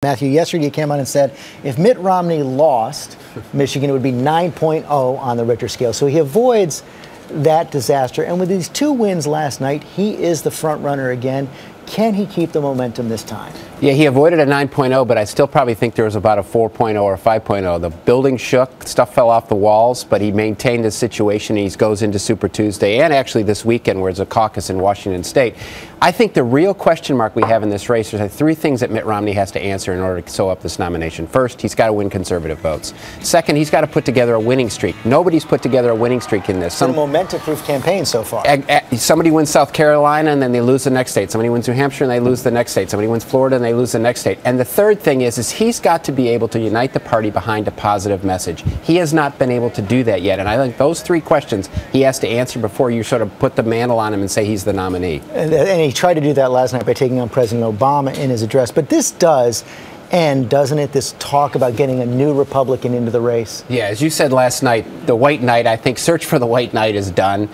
Matthew, yesterday you came on and said if Mitt Romney lost, Michigan, it would be 9.0 on the Richter scale. So he avoids that disaster. And with these two wins last night, he is the front runner again. Can he keep the momentum this time? Yeah, he avoided a 9.0, but I still probably think there was about a 4.0 or 5.0. The building shook, stuff fell off the walls, but he maintained his situation. He goes into Super Tuesday and actually this weekend where there's a caucus in Washington State. I think the real question mark we have in this race is three things that Mitt Romney has to answer in order to sew up this nomination. First, he's got to win conservative votes. Second, he's got to put together a winning streak. Nobody's put together a winning streak in this. It's a momentum-proof campaign so far. Somebody wins South Carolina and then they lose the next state. Somebody wins New Hampshire and they lose the next state. Somebody wins Florida and they lose the next state. And the third thing is he's got to be able to unite the party behind a positive message. He has not been able to do that yet. And I think those three questions he has to answer before you sort of put the mantle on him and say he's the nominee. And he tried to do that last night by taking on President Obama in his address. But this does end, doesn't it, this talk about getting a new Republican into the race? Yeah, as you said last night, the white knight, I think search for the white knight is done.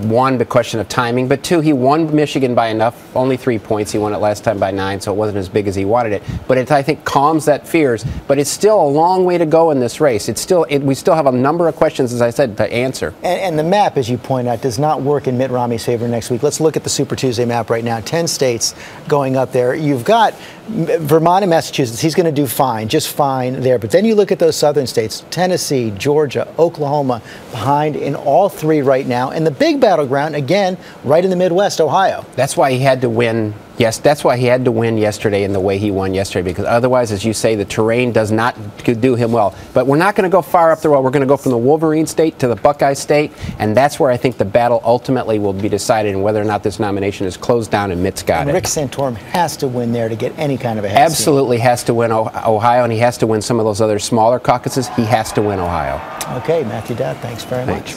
One, the question of timing, but two, he won Michigan by enough, only 3 points. He won it last time by 9, so it wasn't as big as he wanted it. But it, I think, calms that fears. But it's still a long way to go in this race. We still have a number of questions, as I said, to answer. And the map, as you point out, does not work in Mitt Romney's favor next week. Let's look at the Super Tuesday map right now. 10 states going up there. You've got Vermont and Massachusetts. He's going to do fine, just fine there. But then you look at those southern states, Tennessee, Georgia, Oklahoma, behind in all three right now. And the big battleground, again, right in the Midwest, Ohio. That's why he had to win. Yes, that's why he had to win yesterday in the way he won yesterday, because otherwise, as you say, the terrain does not do him well. But we're not going to go far up the road. We're going to go from the Wolverine state to the Buckeye state, and that's where I think the battle ultimately will be decided, and whether or not this nomination is closed down and Mitt's got it. Rick Santorum has to win there to get any kind of a head Absolutely has to win Ohio, and he has to win some of those other smaller caucuses. He has to win Ohio. Okay, Matthew Dad, thanks very much.